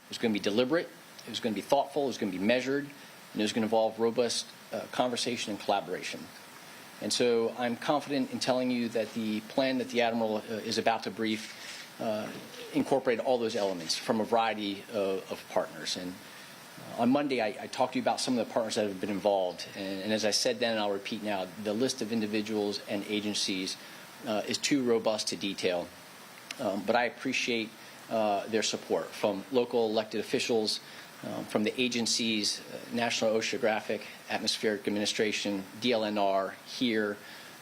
It was going to be deliberate, it was going to be thoughtful, it was going to be measured, and it was going to involve robust conversation and collaboration. And so I'm confident in telling you that the plan that the Admiral is about to brief incorporated all those elements from a variety of partners. And on Monday, I talked to you about some of the partners that have been involved. And as I said then, and I'll repeat now, the list of individuals and agencies is too robust to detail. But I appreciate their support from local elected officials, from the agencies, National Oceanographic, Atmospheric Administration, DLNR, here,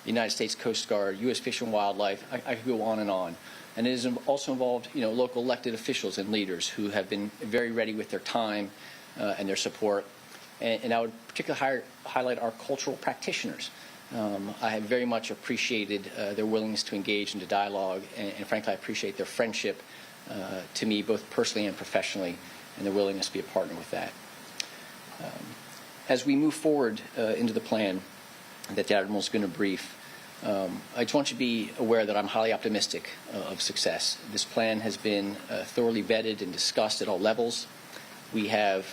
the United States Coast Guard, U.S. Fish and Wildlife. I could go on. And it has also involved, local elected officials and leaders who have been very ready with their time and their support. And I would particularly highlight our cultural practitioners. I have very much appreciated their willingness to engage into dialogue, and frankly, I appreciate their friendship to me, both personally and professionally, and their willingness to be a partner with that. As we move forward into the plan that the Admiral is going to brief, I just want you to be aware that I'm highly optimistic of success. This plan has been thoroughly vetted and discussed at all levels. We have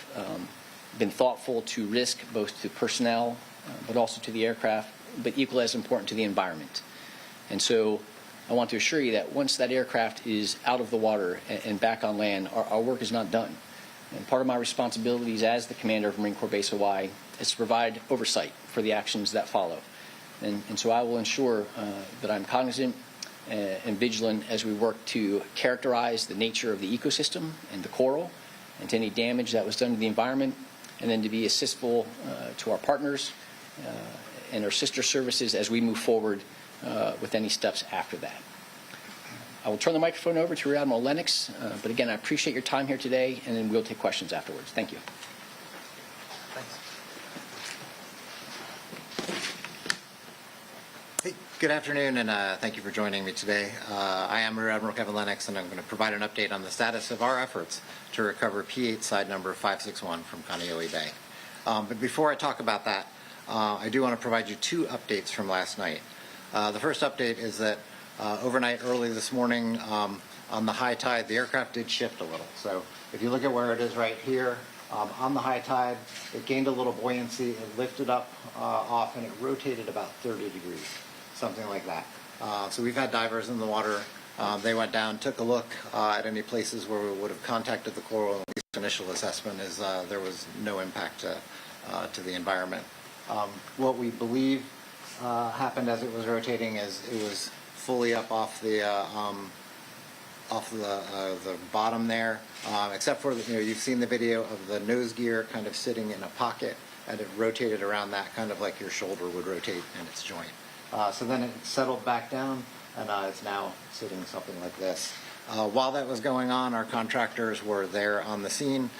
been thoughtful to risk both to personnel, but also to the aircraft, but equally as important to the environment. And so I want to assure you that once that aircraft is out of the water and back on land, our work is not done. And part of my responsibilities as the commander of Marine Corps Base Hawaii is to provide oversight for the actions that follow. And so I will ensure that I'm cognizant and vigilant as we work to characterize the nature of the ecosystem and the coral and to any damage that was done to the environment, and then to be assistful to our partners and our sister services as we move forward with any steps after that. I will turn the microphone over to Rear Admiral Lennox, but again, I appreciate your time here today, and then we'll take questions afterwards. Thank you. Thanks. Hey, good afternoon, and thank you for joining me today. I am Rear Admiral Kevin Lennox, and I'm going to provide an update on the status of our efforts to recover P-8 side number 561 from Kaneohe Bay. But before I talk about that, I do want to provide you two updates from last night. The first update is that overnight early this morning on the high tide, the aircraft did shift a little. So if you look at where it is right here, on the high tide, it gained a little buoyancy, it lifted up off, and it rotated about 30 degrees, something like that. So we've had divers in the water. They went down, took a look at any places where we would have contacted the coral. At least initial assessment is there was no impact to the environment. What we believe happened as it was rotating is it was fully up off the bottom there, except for you've seen the video of the nose gear kind of sitting in a pocket, and it rotated around that kind of like your shoulder would rotate in its joint. So then it settled back down, and it's now sitting something like this. While that was going on, our contractors were there on the scene.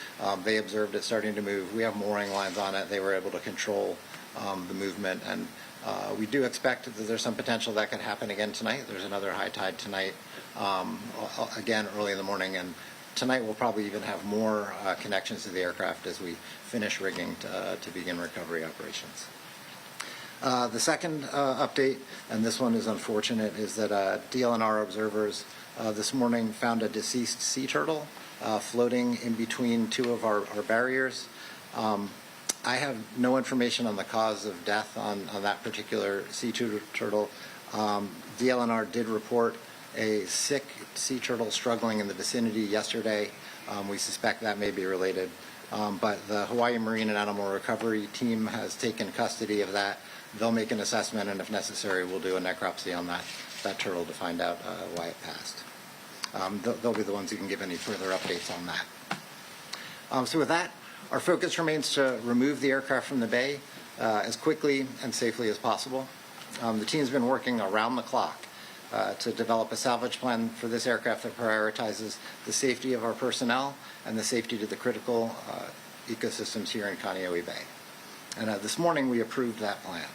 They observed it starting to move. We have mooring lines on it. They were able to control the movement, and we do expect that there's some potential that could happen again tonight. There's another high tide tonight, again early in the morning, and tonight we'll probably even have more connections to the aircraft as we finish rigging to begin recovery operations. The second update, and this one is unfortunate, is that DLNR observers this morning found a deceased sea turtle floating in between two of our barriers. I have no information on the cause of death on that particular sea turtle. DLNR did report a sick sea turtle struggling in the vicinity yesterday. We suspect that may be related. But the Hawaii Marine and Animal Recovery team has taken custody of that. They'll make an assessment, and if necessary, we'll do a necropsy on that turtle to find out why it passed. They'll be the ones who can give any further updates on that. So with that, our focus remains to remove the aircraft from the bay as quickly and safely as possible. The team's been working around the clock to develop a salvage plan for this aircraft that prioritizes the safety of our personnel and the safety to the critical ecosystems here in Kaneohe Bay. And this morning we approved that plan.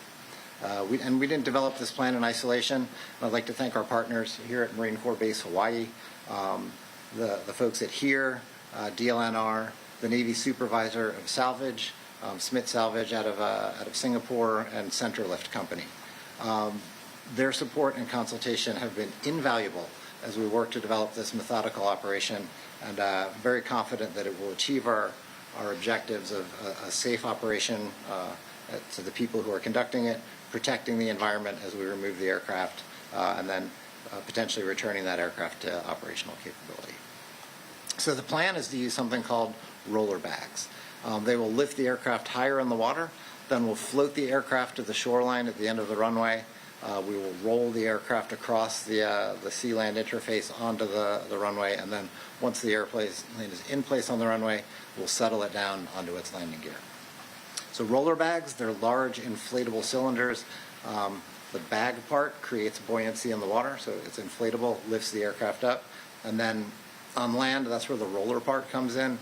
We didn't develop this plan in isolation. I'd like to thank our partners here at Marine Corps Base Hawaii, the folks at HERE, DLNR, the Navy supervisor of Salvage, Smith Salvage out of Singapore, and Centerlift Company. Their support and consultation have been invaluable as we work to develop this methodical operation, and very confident that it will achieve our objectives of a safe operation to the people who are conducting it, protecting the environment as we remove the aircraft, and then potentially returning that aircraft to operational capability. So the plan is to use something called roller bags. They will lift the aircraft higher in the water, then we'll float the aircraft to the shoreline at the end of the runway. We will roll the aircraft across the sea-land interface onto the runway, and then once the airplane is in place on the runway, we'll settle it down onto its landing gear. So roller bags, they're large inflatable cylinders. The bag part creates buoyancy in the water, so it's inflatable, lifts the aircraft up, and then on land, that's where the roller part comes in.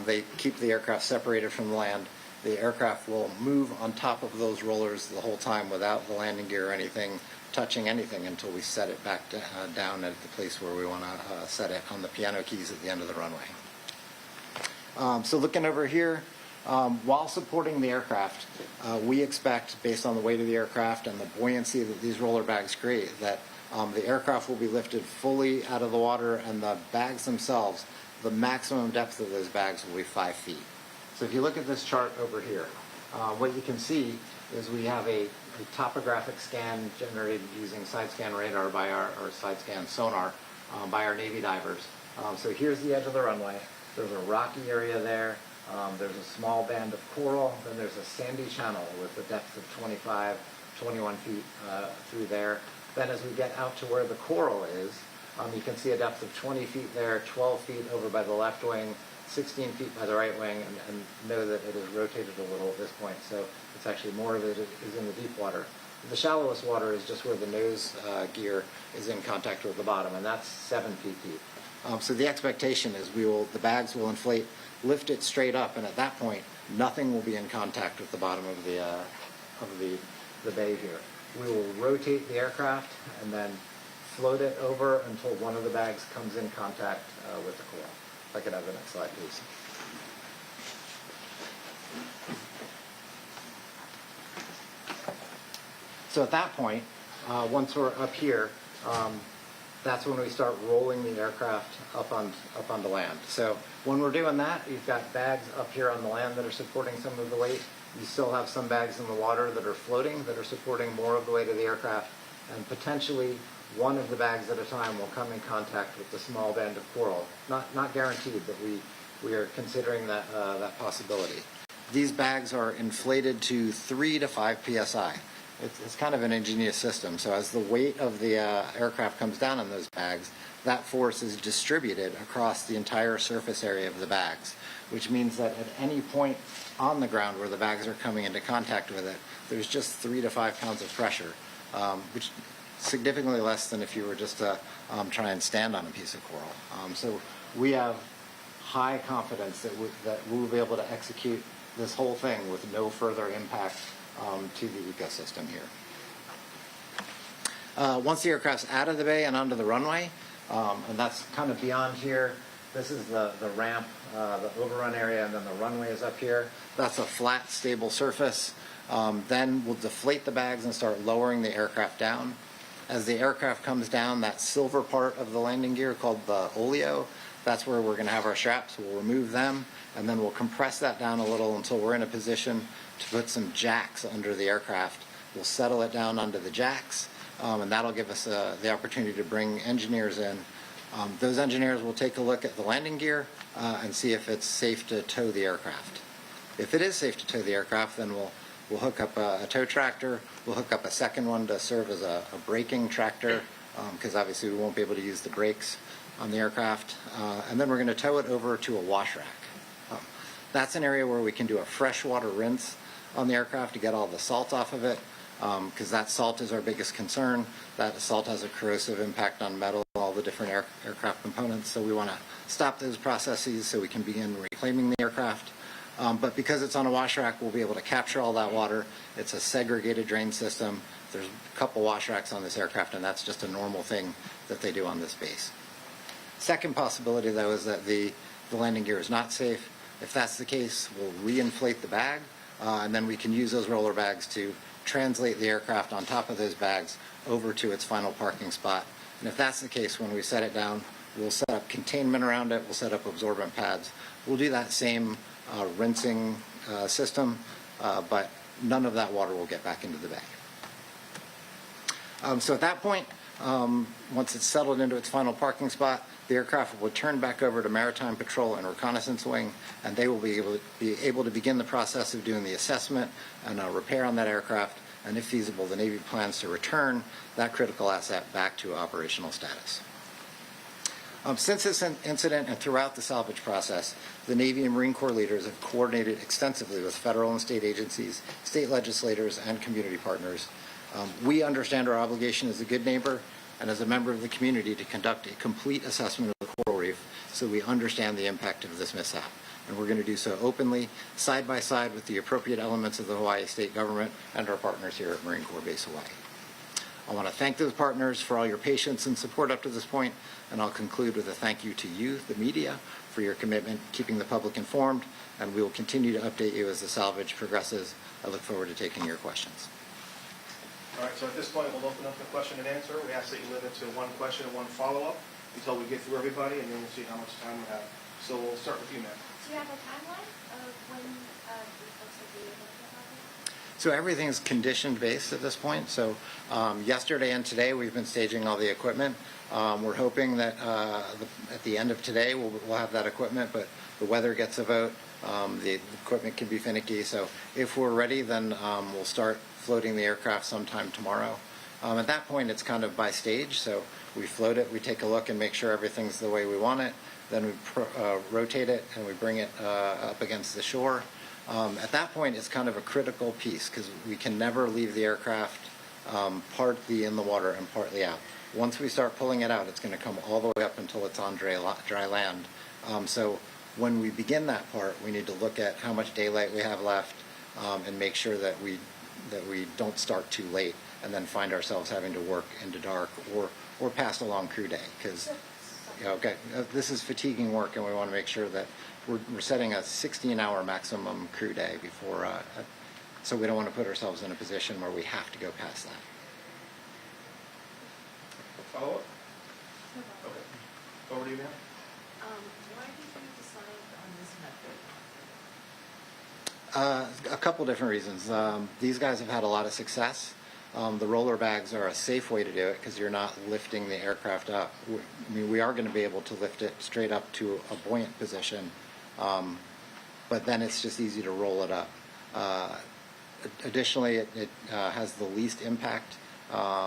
They keep the aircraft separated from the land. The aircraft will move on top of those rollers the whole time without the landing gear or anything touching anything until we set it back down at the place where we want to set it on the piano keys at the end of the runway. So looking over here, while supporting the aircraft, we expect, based on the weight of the aircraft and the buoyancy that these roller bags create, that the aircraft will be lifted fully out of the water, and the bags themselves, the maximum depth of those bags will be 5 feet. So if you look at this chart over here, what you can see is we have a topographic scan generated using side-scan radar by our side-scan sonar by our Navy divers. So here's the edge of the runway. There's a rocky area there. There's a small band of coral. Then there's a sandy channel with a depth of 25, 21 feet through there. Then as we get out to where the coral is, you can see a depth of 20 feet there, 12 feet over by the left wing, 16 feet by the right wing, and know that it is rotated a little at this point, so it's actually more of it is in the deep water. The shallowest water is just where the nose gear is in contact with the bottom, and that's 7 feet deep. So the expectation is the bags will inflate, lift it straight up, and at that point, nothing will be in contact with the bottom of the bay here. We will rotate the aircraft and then float it over until one of the bags comes in contact with the coral. If I could have the next slide, please. So at that point, once we're up here, that's when we start rolling the aircraft up onto land. So when we're doing that, you've got bags up here on the land that are supporting some of the weight. You still have some bags in the water that are floating that are supporting more of the weight of the aircraft, and potentially one of the bags at a time will come in contact with the small band of coral. Not guaranteed, but we are considering that possibility. These bags are inflated to 3 to 5 psi. It's kind of an ingenious system. So as the weight of the aircraft comes down on those bags, that force is distributed across the entire surface area of the bags, which means that at any point on the ground where the bags are coming into contact with it, there's just 3 to 5 pounds of pressure, which significantly less than if you were just to try and stand on a piece of coral. So we have high confidence that we'll be able to execute this whole thing with no further impact to the ecosystem here. Once the aircraft's out of the bay and onto the runway, and that's kind of beyond here, this is the ramp, the overrun area, and then the runway is up here. That's a flat, stable surface. Then we'll deflate the bags and start lowering the aircraft down. As the aircraft comes down, that silver part of the landing gear called the oleo, that's where we're going to have our straps. We'll remove them, and then we'll compress that down a little until we're in a position to put some jacks under the aircraft. We'll settle it down onto the jacks, and that'll give us the opportunity to bring engineers in. Those engineers will take a look at the landing gear and see if it's safe to tow the aircraft. If it is safe to tow the aircraft, then we'll hook up a tow tractor. We'll hook up a second one to serve as a braking tractor, because obviously we won't be able to use the brakes on the aircraft. And then we're going to tow it over to a wash rack. That's an area where we can do a freshwater rinse on the aircraft to get all the salt off of it, because that salt is our biggest concern. That salt has a corrosive impact on metal, all the different aircraft components. So we want to stop those processes so we can begin reclaiming the aircraft. But because it's on a wash rack, we'll be able to capture all that water. It's a segregated drain system. There's a couple wash racks on this aircraft, and that's just a normal thing that they do on this base. Second possibility, though, is that the landing gear is not safe. If that's the case, we'll reinflate the bag, and then we can use those roller bags to translate the aircraft on top of those bags over to its final parking spot And if that's the case, when we set it down, we'll set up containment around it, we'll set up absorbent pads. We'll do that same rinsing system, but none of that water will get back into the bay. So at that point, once it's settled into its final parking spot, the aircraft will turn back over to Maritime Patrol and Reconnaissance Wing, and they will be able to begin the process of doing the assessment and repair on that aircraft, and if feasible, the Navy plans to return that critical asset back to operational status. Since this incident and throughout the salvage process, the Navy and Marine Corps leaders have coordinated extensively with federal and state agencies, state legislators, and community partners. We understand our obligation as a good neighbor and as a member of the community to conduct a complete assessment of the coral reef so we understand the impact of this mishap. And we're going to do so openly, side by side with the appropriate elements of the Hawaii state government and our partners here at Marine Corps Base Hawaii. I want to thank those partners for all your patience and support up to this point, and I'll conclude with a thank you to you, the media, for your commitment, keeping the public informed, and we will continue to update you as the salvage progresses. I look forward to taking your questions. All right, so at this point, we'll open up the question and answer. We ask that you limit to one question and one follow-up until we get through everybody, and then we'll see how much time we have. So we'll start with you, Matt. Do you have a timeline of when the folks will be able to get out? So everything's condition based at this point. So yesterday and today we've been staging all the equipment. We're hoping that at the end of today we'll have that equipment, but the weather gets a vote. The equipment can be finicky. So if we're ready, then we'll start floating the aircraft sometime tomorrow. At that point, it's kind of by stage. So we float it, we take a look and make sure everything's the way we want it. Then we rotate it and we bring it up against the shore. At that point, it's kind of a critical piece because we can never leave the aircraft partly in the water and partly out. Once we start pulling it out, it's going to come all the way up until it's on dry land. So when we begin that part, we need to look at how much daylight we have left and make sure that we don't start too late and then find ourselves having to work into dark or past a long crew day because this is fatiguing work and we want to make sure that we're setting a 16-hour maximum crew day before, so we don't want to put ourselves in a position where we have to go past that. Follow-up? Okay. Over to you, Matt. Why did you decide on this method? A couple different reasons. These guys have had a lot of success. The roller bags are a safe way to do it because you're not lifting the aircraft up. We are going to be able to lift it straight up to a buoyant position, but then it's just easy to roll it up. Additionally, it has the least impact,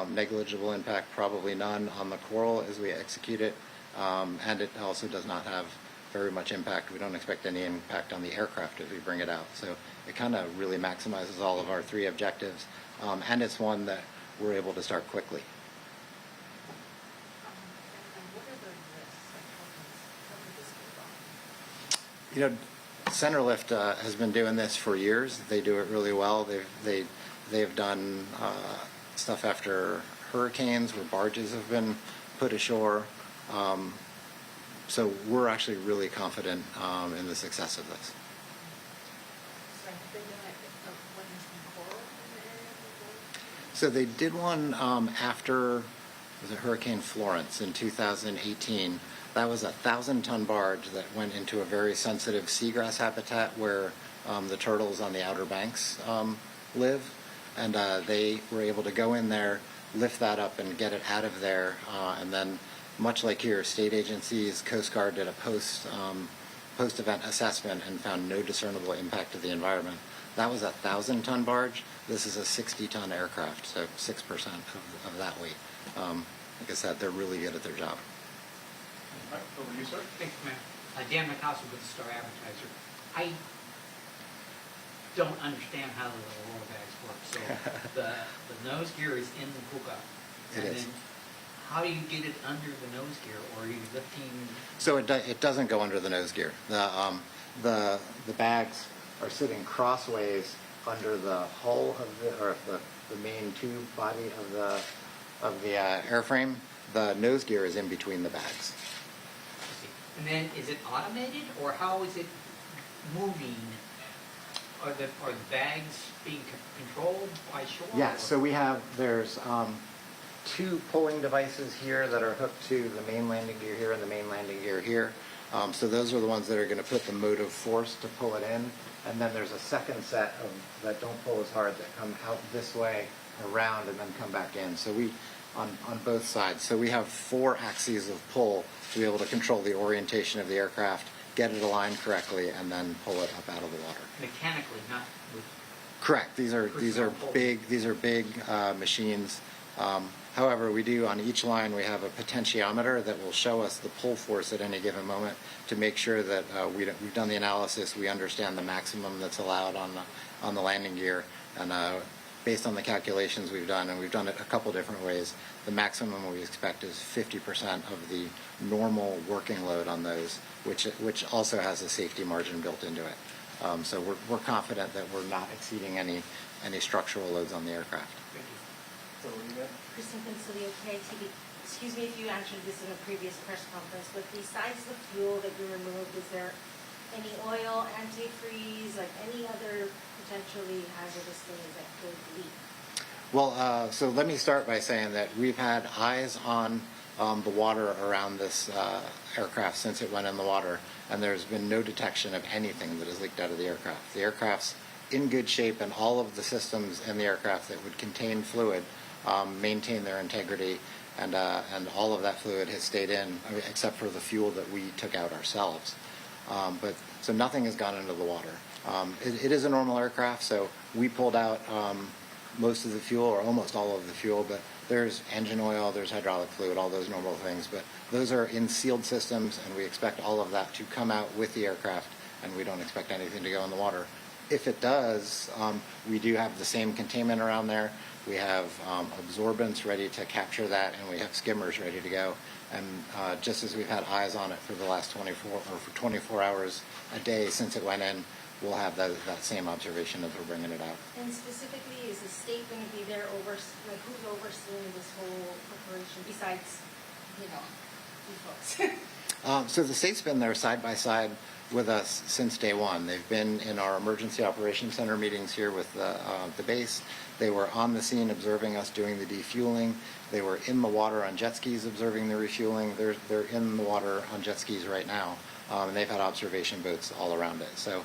negligible impact, probably none on the coral as we execute it, and it also does not have very much impact. We don't expect any impact on the aircraft as we bring it out. So it kind of really maximizes all of our three objectives, and it's one that we're able to start quickly. And what are the risks? How could this go wrong? Centerlift has been doing this for years. They do it really well. They've done stuff after hurricanes where barges have been put ashore. So we're actually really confident in the success of this. So have they done it when there's been coral in the area before? So they did one after was it Hurricane Florence in 2018. That was a 1,000-ton barge that went into a very sensitive seagrass habitat where the turtles on the outer banks live. And they were able to go in there, lift that up and get it out of there. And then much like here, state agencies, Coast Guard did a post-event assessment and found no discernible impact to the environment. That was a 1,000-ton barge. This is a 60-ton aircraft, so 6% of that weight. Like I said, they're really good at their job. All right, over to you, sir. Thanks, Matt. Dan McCausland with the Star Advertiser. I don't understand how the roller bags work. So the nose gear is in the hook-up. It and is. Then how do you get it under the nose gear, or are you lifting? So it doesn't go under the nose gear. The bags are sitting crossways under the hull of the main tube body of the airframe. The nose gear is in between the bags. And then is it automated, or how is it moving? Are the bags being controlled by shore? Yeah. So there's two pulling devices here that are hooked to the main landing gear here and the main landing gear here. So those are the ones that are going to put the motive force to pull it in. And then there's a second set of that don't pull as hard that come out this way, around, and then come back in. So we, on both sides. So we have 4 axes of pull to be able to control the orientation of the aircraft, get it aligned correctly, and then pull it up out of the water. Mechanically, not with. Correct. These are big machines. However, we do on each line we have a potentiometer that will show us the pull force at any given moment to make sure that we've done the analysis. We understand the maximum that's allowed on the landing gear, and based on the calculations we've done, and we've done it a couple different ways, the maximum we expect is 50% of the normal working load on those, which also has a safety margin built into it. So we're confident that we're not exceeding any structural loads on the aircraft. So what do you got? Kristen Consilio, KITV. Excuse me if you answered this in a previous press conference, but besides the fuel that you removed, is there any oil, antifreeze, like any other potentially hazardous things that could leak? Well, so let me start by saying that we've had eyes on the water around this aircraft since it went in the water, and there's been no detection of anything that has leaked out of the aircraft. The aircraft's in good shape, and all of the systems in the aircraft that would contain fluid maintain their integrity, and all of that fluid has stayed in, except for the fuel that we took out ourselves. But so nothing has gone into the water. It is a normal aircraft, so we pulled out most of the fuel, or almost all of the fuel, but there's engine oil, there's hydraulic fluid, all those normal things, but those are in sealed systems, and we expect all of that to come out with the aircraft, and we don't expect anything to go in the water. If it does, we do have the same containment around there. We have absorbents ready to capture that, and we have skimmers ready to go. And just as we've had eyes on it for the last 24 hours a day since it went in, we'll have that same observation as we're bringing it out. And specifically, is the state going to be there who's overseeing this whole operation besides, you folks? So the state's been there side by side with us since day one. They've been in our emergency operations center meetings here with the base. They were on the scene observing us doing the defueling. They were in the water on jet skis observing the refueling. They're in the water on jet skis right now, and they've had observation boats all around it. So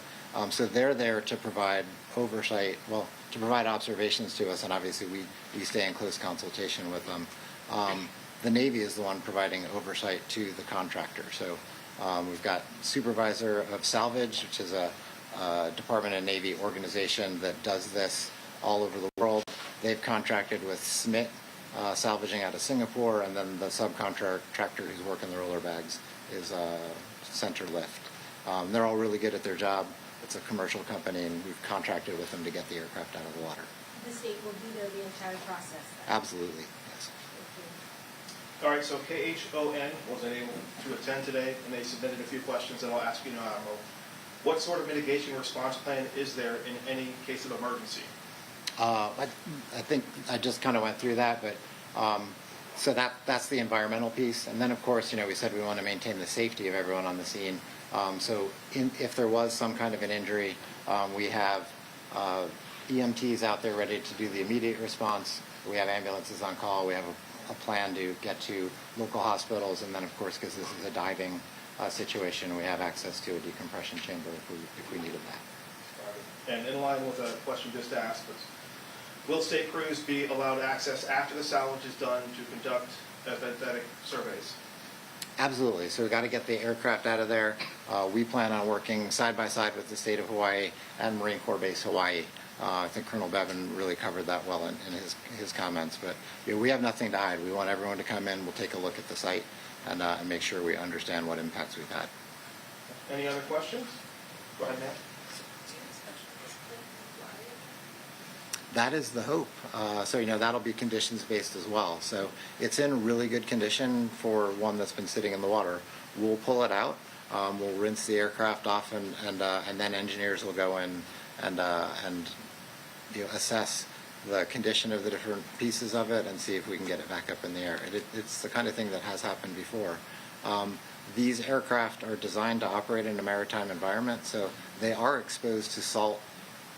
they're there to provide oversight, to provide observations to us, and obviously we stay in close consultation with them. The Navy is the one providing oversight to the contractor. So we've got supervisor of Salvage, which is a Department of Navy organization that does this all over the world. They've contracted with Smith Salvaging out of Singapore, and then the subcontractor who's working the roller bags is Center Lift. They're all really good at their job. It's a commercial company, and we've contracted with them to get the aircraft out of the water. The state will be there the entire process. Absolutely, yes. Thank you. All right, so KHON wasn't able to attend today, and they submitted a few questions, and I'll ask you now, Admiral. What sort of mitigation response plan is there in any case of emergency? I think I just kind of went through that, but so that's the environmental piece. And then, of course, we said we want to maintain the safety of everyone on the scene. So if there was some kind of an injury, we have EMTs out there ready to do the immediate response. We have ambulances on call. We have a plan to get to local hospitals. And then, of course, because this is a diving situation, we have access to a decompression chamber if we needed that. And in line with a question just asked, will state crews be allowed access after the salvage is done to conduct eventhetic surveys? Absolutely. So we've got to get the aircraft out of there. We plan on working side by side with the state of Hawaii and Marine Corps Base Hawaii. I think Colonel Bevan really covered that well in his comments. But we have nothing to hide. We want everyone to come in. We'll take a look at the site and make sure we understand what impacts we've had. Any other questions? Go ahead, Matt. That is the hope. So that'll be conditions based as well. So it's in really good condition for one that's been sitting in the water. We'll pull it out. We'll rinse the aircraft off, and then engineers will go in and assess the condition of the different pieces of it and see if we can get it back up in the air. It's the kind of thing that has happened before. These aircraft are designed to operate in a maritime environment, so they are exposed to salt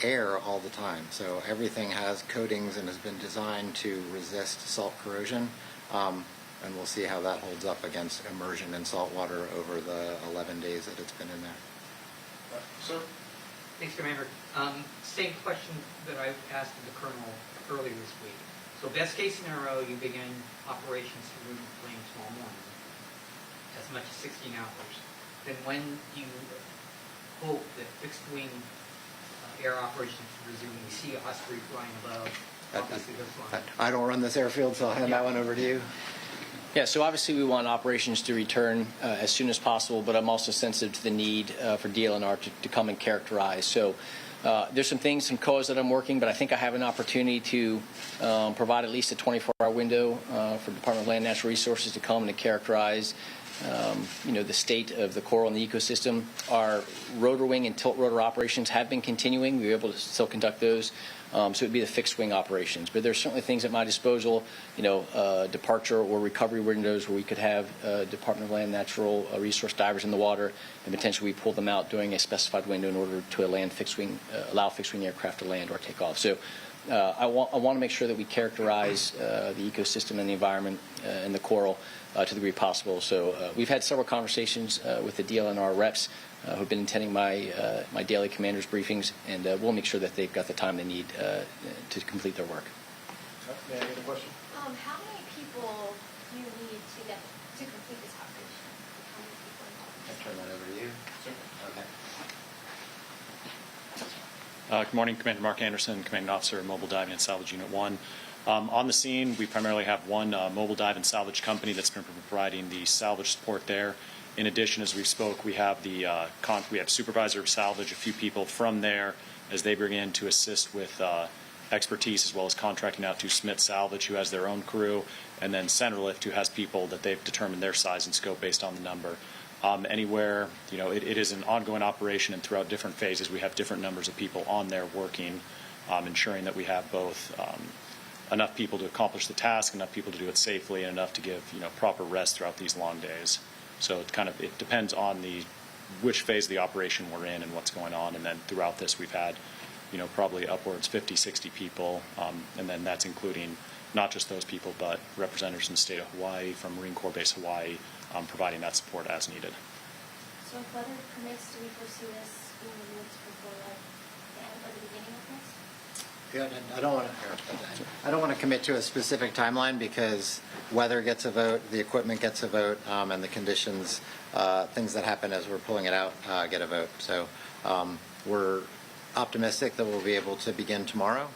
air all the time. So everything has coatings and has been designed to resist salt corrosion. And we'll see how that holds up against immersion in salt water over the 11 days that it's been in there. Sir? Thanks, Commander. Same question that I asked the Colonel earlier this week. So best case scenario, you begin operations to remove the plane tomorrow morning, as much as 16 hours. Then when you hope that fixed wing air operations resume, you see Osprey flying above, obviously those flying. I don't run this airfield, so I'll hand that one over to you. Yeah, so obviously we want operations to return as soon as possible, but I'm also sensitive to the need for DLNR to come and characterize. So there's some things, some COAs that I'm working, but I think I have an opportunity to provide at least a 24-hour window for Department of Land and Natural Resources to come and to characterize the state of the coral and the ecosystem. Our rotor wing and tilt rotor operations have been continuing. We were able to still conduct those. So it would be the fixed wing operations. But there's certainly things at my disposal, departure or recovery windows where we could have Department of Land and Natural Resource divers in the water, and potentially we pull them out during a specified window in order to allow fixed wing aircraft to land or take off. So I want to make sure that we characterize the ecosystem and the environment and the coral to the degree possible. So we've had several conversations with the DLNR reps who've been attending my daily commanders briefings, and we'll make sure that they've got the time they need to complete their work. May I get a question? How many people do you need to complete this operation? How many people involved? I'll turn that over to you. Okay. Good morning, Commander Mark Anderson, Commanding Officer, Mobile Diving and Salvage Unit 1. On the scene, we primarily have one mobile dive and salvage company that's been providing the salvage support there. In addition, as we spoke, we have we have supervisor of salvage, a few people from there as they bring in to assist with expertise, as well as contracting out to Smith Salvage, who has their own crew, and then Centerlift, who has people that they've determined their size and scope based on the number. Anywhere, it is an ongoing operation, and throughout different phases, we have different numbers of people on there working, ensuring that we have both enough people to accomplish the task, enough people to do it safely, and enough to give proper rest throughout these long days. So it depends on which phase of the operation we're in and what's going on. And then throughout this, we've had probably upwards 50, 60 people, and then that's including not just those people, but representatives from the state of Hawaii, from Marine Corps Base Hawaii, providing that support as needed. So if weather permits, do we foresee this being removed before the end or the beginning of this? Yeah, I don't want to commit to a specific timeline because weather gets a vote, the equipment gets a vote, and the conditions, things that happen as we're pulling it out, get a vote. So we're optimistic that we'll be able to begin tomorrow,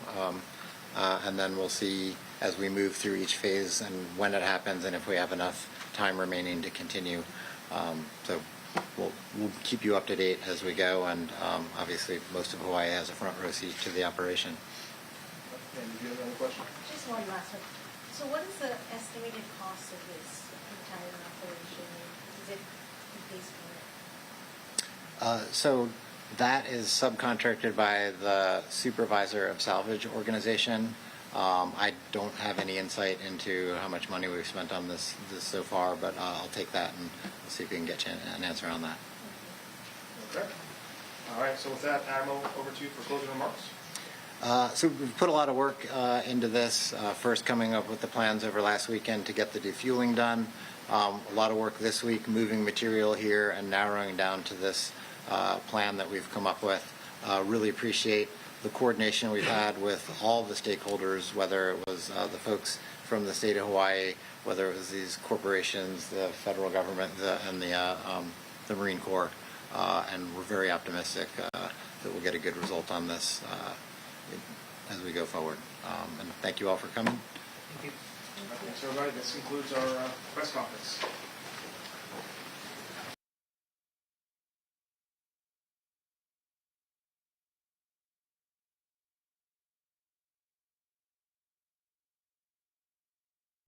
and then we'll see as we move through each phase and when it happens and if we have enough time remaining to continue. So we'll keep you up to date as we go, and obviously most of Hawaii has a front row seat to the operation. And did you have another question? Just one last one. So what is the estimated cost of this entire operation? Is it based on it? So that is subcontracted by the supervisor of salvage organization. I don't have any insight into how much money we've spent on this so far, but I'll take that and we'll see if we can get you an answer on that. Okay. All right, so with that, Admiral, over to you for closing remarks. So we've put a lot of work into this, first coming up with the plans over last weekend to get the defueling done. A lot of work this week moving material here and narrowing down to this plan that we've come up with. Really appreciate the coordination we've had with all the stakeholders, whether it was the folks from the state of Hawaii, whether it was these corporations, the federal government, and the Marine Corps. And we're very optimistic that we'll get a good result on this as we go forward. And thank you all for coming. Thank you. Thanks, everybody. This concludes our press conference.